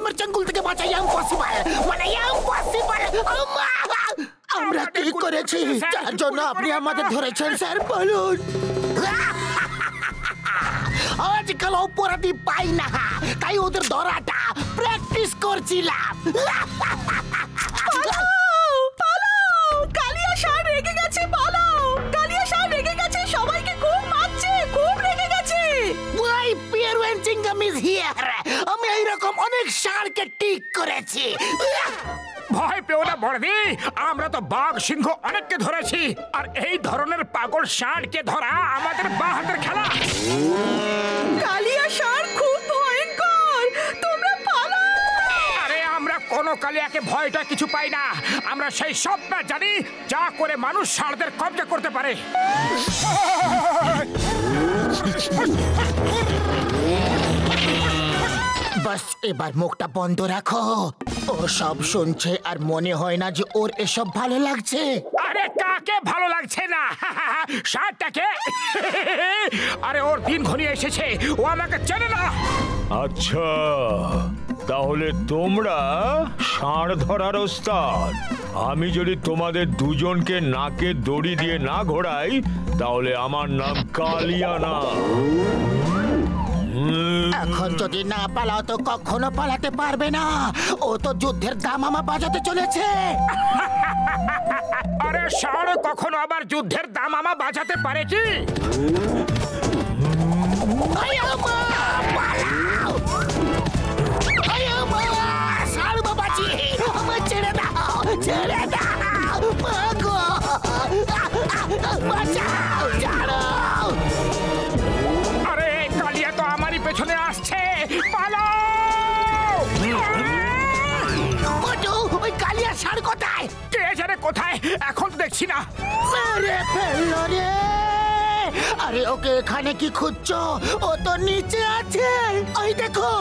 আমার জঙ্গল থেকে বাঁচাই ইম্পসিবল, মানে ইম্পসিবল। আমরা কি করেছি যার জন্য আপনি আমাদের ধরেছেন স্যার, বলুন? আজকাল অপরাধী পাই না, তাই ওদের ধরাটা প্র্যাকটিস করছিলাম। কালিয়া ষাঁড় রেগে গেছে, পালাও! কালিয়া ষাঁড় রেগে গেছে, সবাইকে খুব মারছে, খুব রেগে গেছে। ওই পিয়ারওয়েন চিংগাম ইজ হিয়ার। আমি এইরকম অনেক ষাঁড়কে ঠিক করেছি। ভয় পেও না বড়দি, আমরা তো বাঘ সিংহ অনেককে ধরেছি, আর এই ধরনের পাগল ষাঁড়কে ধরা আমাদের বাঁ হাতের খেলা। কালিয়া ষাঁড় খুব ভয়ঙ্কর, তোমরা পালাও! আরে আমরা কোনো কালিয়াকে ভয়টা কিছু পাই না, আমরা সেই সবটা জানি যা করে মানুষ ষাঁড়দের কব্জা করতে পারে। বাস এবার মুখটা বন্ধ রাখো। ও সব শুনছে আর মনে হয় না যে ওর এসব ভালো লাগছে। আরে কাকে ভালো লাগছে না? ষাঁড়টাকে? আরে ওর দিন ঘনিয়ে এসেছে, ও আমাকে চেনে না। আচ্ছা, তাহলে তোমরা ষাঁড় ধরার ওস্তাদ। আমি যদি তোমাদের দুজনকে নাকে দড়ি দিয়ে না ঘোরাই, তাহলে আমার নাম কালিয়া না। এখন যদি না পালাও তো কখনো পালাতে পারবে না। ও তো যুদ্ধের দামামা বাজাতে চলেছে। আরে ষাঁড় কখনো আবার যুদ্ধের দামামা বাজাতে পারে কি? ষাঁড় বাবাজি, আমার ছেড়ে দাও, ছেড়ে দাও, মাগো, বাঁচাও, ছাড়ো। আরে কালিয়া তো আমারই পেছনে আসছে, পালাও! মোটু, ওই কালিয়া ষাঁড় কোথায়? কে জানে কোথায়, এখন তো দেখছি না। মেরে ফেললো রে! আরে ওকে এখানে কি খুঁজছো? ও তো নিচে আছে, ওই দেখো।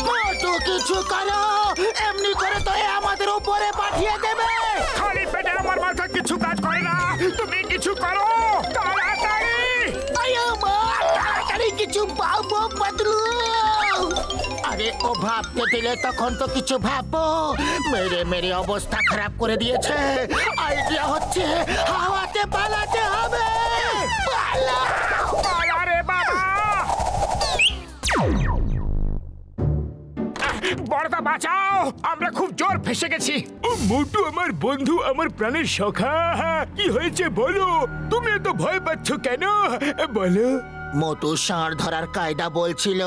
মোটু কিছু করো, এমনি করে তো আমাদের উপরে পাঠিয়ে দেবে। খালি পেটে আমার মাথা কিছু কাজ করে না, তুমি কিছু করো তাড়াতাড়ি। তাড়াতাড়ি কিছু ভাবো বদলু। আরে ও ভাবতে দিলে তখন তো কিছু ভাববো। মেরে মেরে অবস্থা খারাপ করে দিয়েছে। আইডিয়া হচ্ছে হাওয়াতে পালাতে হবে। পালা রে বাবা! বড়দা বাঁচাও, আমরা খুব জোর ফেসে গেছি। ও মোটু আমার বন্ধু, আমার প্রাণের সখা, কি হয়েছে বলো? তুমি এত ভয় পাচ্ছ কেন বলো? মোটু ষাঁড় ধরার কায়দা বলছিল,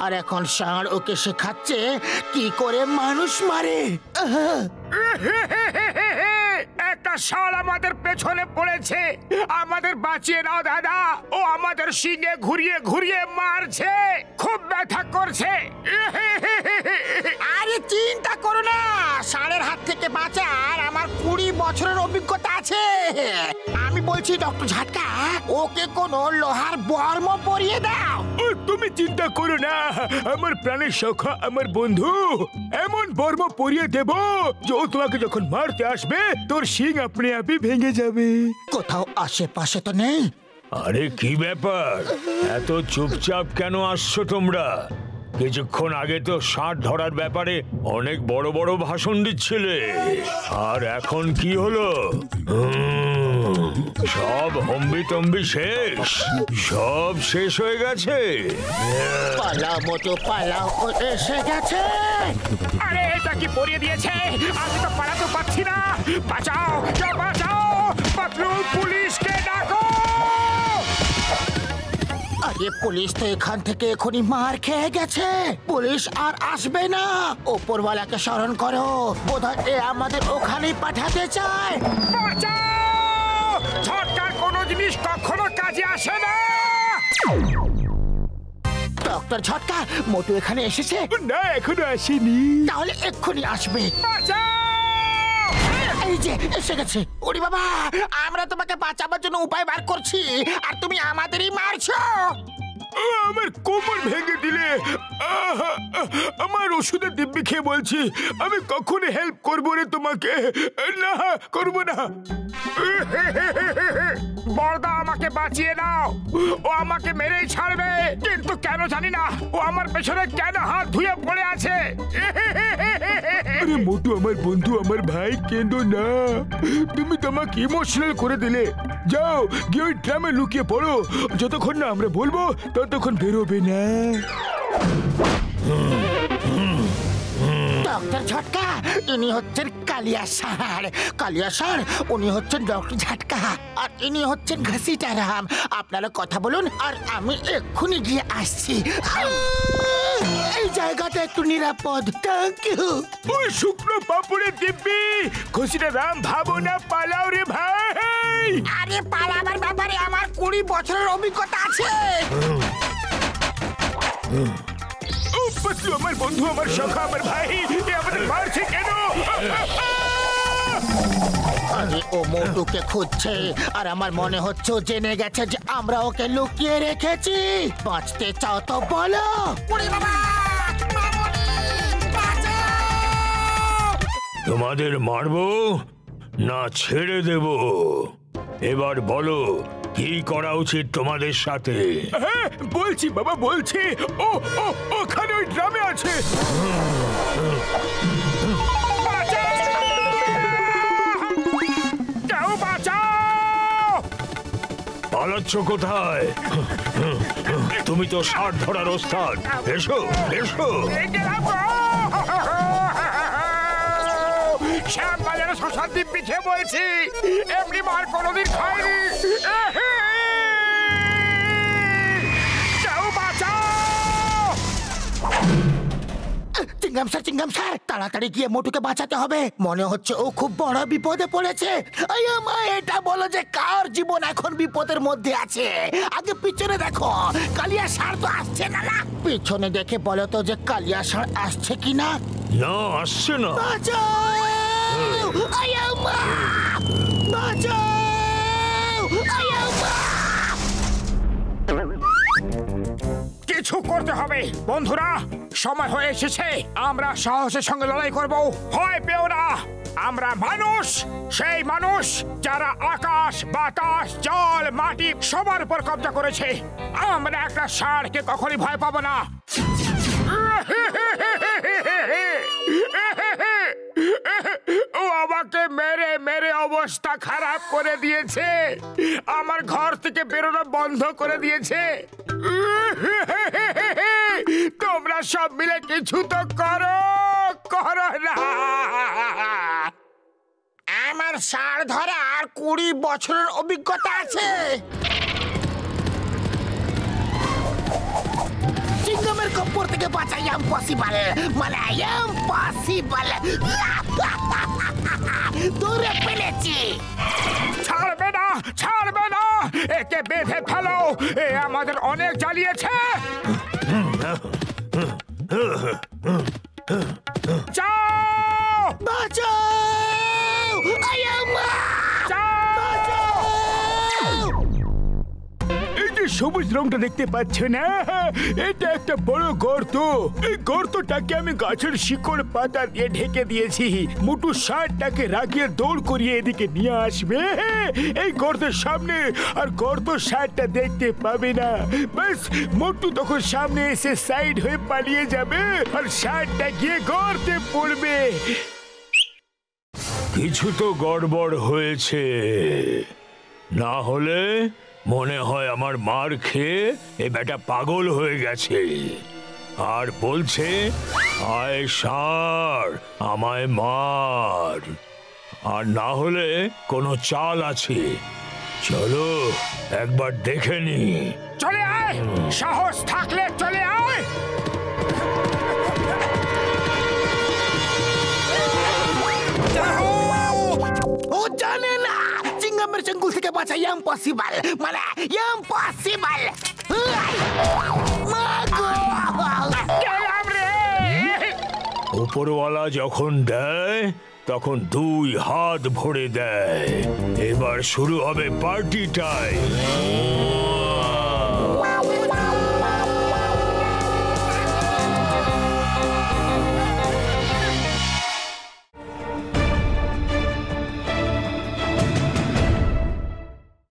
আর এখন ষাঁড় ওকে শেখাচ্ছে কি করে মানুষ মারে। একটা ষাঁড় আমাদের পেছনে পড়েছে, আমাদের বাঁচিয়ে নাও দাদা। ও আমাদের শিঙে ঘুরিয়ে ঘুরিয়ে মারছে, খুব ব্যথা করছে। আরে চিন্তা করো না, ষাঁড়ের হাত থেকে বাঁচার আমার 20 বছরের অভিজ্ঞতা আছে। আমি বলছি ডক্টর ঝাটকা, ওকে কোনো লোহার বর্ম পরিয়ে দাও। তুমি চিন্তা করো না আমার প্রাণের সখা, আমার বন্ধু, এমন বর্ম পরিয়ে দেব যে ও তোমাকে যখন মারতে আসবে তোর শিং আপনি আপনি ভেঙে যাবে। কোথাও আশেপাশে তো নেই। আরে কি ব্যাপার, এত চুপচাপ কেন আসছো তোমরা? কিছুক্ষণ আগে তো ষাঁড় ধরার ব্যাপারে অনেক বড় বড় ভাষণ দিচ্ছিলে, আর এখন কি হলো? সব হম্বি তম্বি শেষ, সব শেষ হয়ে গেছে। পালাও মোটু পালাও, ও এসে গেছে। আরে এটা কি পরিয়ে দিয়েছে, আমি তো পালাতে পারছি না। বাঁচাও, কেউ বাঁচাও, পাতলু পুলিশকে ডাকো। আরে পুলিশ তো এখান থেকে এখনই মার খেয়ে গেছে, পুলিশ আর আসবে না। ওপরওয়ালাকে স্মরণ করো, বোধহয় এ আমাদের ওখানেই পাঠাতে চায়। বাঁচাও, ঝটকার কোনো জিনিস কখনো কাজে আসে না। ডক্টর ঝটকা, মোটু এখানে এসেছে? না, এখনো আসেনি। তাহলে এক্ষুনি আসবে। বাঁচাও! এই যে এসে গেছে। ওরে বাবা, আমরা তোমাকে বাঁচাবার জন্য উপায় বার করছি আর তুমি আমাদেরই মারছো। আমার কোমর ভেঙে দিলে। আমার ওষুধের দিব্যি খেয়ে বলছি আমি কখনো হেল্প করবো রে তোমাকে। না, করবো না। বড়দা আমাকে বাঁচিয়ে নাও, ও আমাকে মেরেই ছাড়বে, কিন্তু কেন জানি না ও আমার পেছনে কেন হাত ধুয়ে পড়ে আছে। আরে মোটু আমার বন্ধু, আমার ভাই, কেঁদো না। তুমি তোমাকে ইমোশনাল করে দিলে। যাও গিয়ে ওই ড্রামে লুকিয়ে পড়ো, যতক্ষণ না আমরা বলবো ততক্ষণ বেরোবে না। ডক্টর ঝটকা, ইনি হচ্ছেন কালিয়া স্যার। কালিয়া স্যার, উনি হচ্ছেন ডক্টর ঝটকা, আর ইনি হচ্ছেন ঘসিটারাম। আপনারা কথা বলুন আর আমি এক্ষুনি গিয়ে আসছি। এই জায়গাটা একটু নিরাপদ। Thank you. ওই শুকনো পাপড়ের দিব্যি ঘসিটারাম, ভাবো না, পালাও রে ভাই। আরে পালাবার ব্যাপারে আমার 20 বছরের অভিজ্ঞতা আছে। আমার বন্ধু, আমার সখা, আমার ভাই, এ আমাদের মারছে কেন? আরে ও মোটুকে খুঁজছে আর আমার মনে হচ্ছে ও জেনে গেছে যে আমরা ওকে লুকিয়ে রেখেছি। বাঁচতে চাও তো বলো। তোমাদের মারবো না ছেড়ে দেব? এবার বলো কি করা উচিত তোমাদের সাথে? হ্যাঁ বলছি বাবা, বলছি। ও ও ওখানে ওই ড্রামে আছে। কেউ বাঁচাও! পালাচ্ছ কোথায়? তুমি তো ষাঁড় ধরার ওস্তাদ। এসো এসো। শ্যামবাজারে শশার দিব্যি খেয়ে বলছি, এমনি মার কোনোদিন খাইনি। কেউ বাঁচাও! চিঙ্গাম স্যার, তাড়াতাড়ি গিয়ে মোটুকে বাঁচাতে হবে। মনে হচ্ছে ও খুব বড় বিপদে পড়েছে। মা, এটা বলো যে কার জীবন এখন বিপদের মধ্যে আছে। আগে পিছনে দেখো, কালিয়া স্যার তো আসছে না। পিছনে দেখে বলো তো যে কালিয়া স্যার আসছে কিনা। না, আসছে না। বাঁচাও! মা, বাঁচাও! মা! কিছু করতে হবে বন্ধুরা, সময় হয়ে এসেছে। আমরা সাহসের সঙ্গে লড়াই করব। ভয় পেও না, আমরা মানুষ, সেই মানুষ যারা আকাশ, বাতাস, জল, মাটি সবার উপর কব্জা করেছে। আমরা একটা ষাঁড়কে কখনই ভয় পাবো না। ও আমাকে মেরে মেরে অবস্থা খারাপ করে দিয়েছে, আমার ঘর থেকে বেরোনো বন্ধ করে দিয়েছে। তোমরা সব মিলে কিছু তো করো, করো না। আমার ষাঁড় ধরার 20 বছরের অভিজ্ঞতা আছে। চিঙ্গামের কপ্পর থেকে বাঁচা ইম্পসিবল, মানে ইম্পসিবল। দূরে ফেলেছি। ছাড়বে না, ছাড়বে না, একে বেঁধে ফেলো। এ আমাদের অনেক জ্বালিয়েছে। যাও, বাঁচাও! মা! যাও। এই যে সবুজ রংটা দেখতে পাচ্ছ না, এটা একটা বড় গর্ত। এই গর্তটাকে আমি গাছের শিকড় পাতা দিয়ে ঢেকে দিয়েছি। মোটু ষাঁড়টাকে রাগিয়ে দৌড় করিয়ে এদিকে নিয়ে আসবে এই গর্তের সামনে, আর গর্ত ষাঁড়টা দেখতে পাবে না। ব্যাস, মোটু তখন সামনে এসে সাইড হয়ে পালিয়ে যাবে আর ষাঁড়টা গিয়ে গর্তে পড়বে। কিছু তো গড়বড় হয়েছে, না হলে মনে হয় আমার মার খেয়ে এ বেটা পাগল হয়ে গেছে আর বলছে আয় ষাঁড় আমায় মার। আর না হলে কোনো চাল আছে, চলো একবার দেখে নি। চলে আয়, সাহস থাকলে চলে আয়। ও জানে না, চিঙ্গামের চেঙ্গুল থেকে বাঁচা ইম্পসিবল, মানে ইম্পসিবল। উপরওয়ালা যখন দেয় তখন 2 হাত ভরে দেয়। এবার শুরু হবে পার্টি টাইম।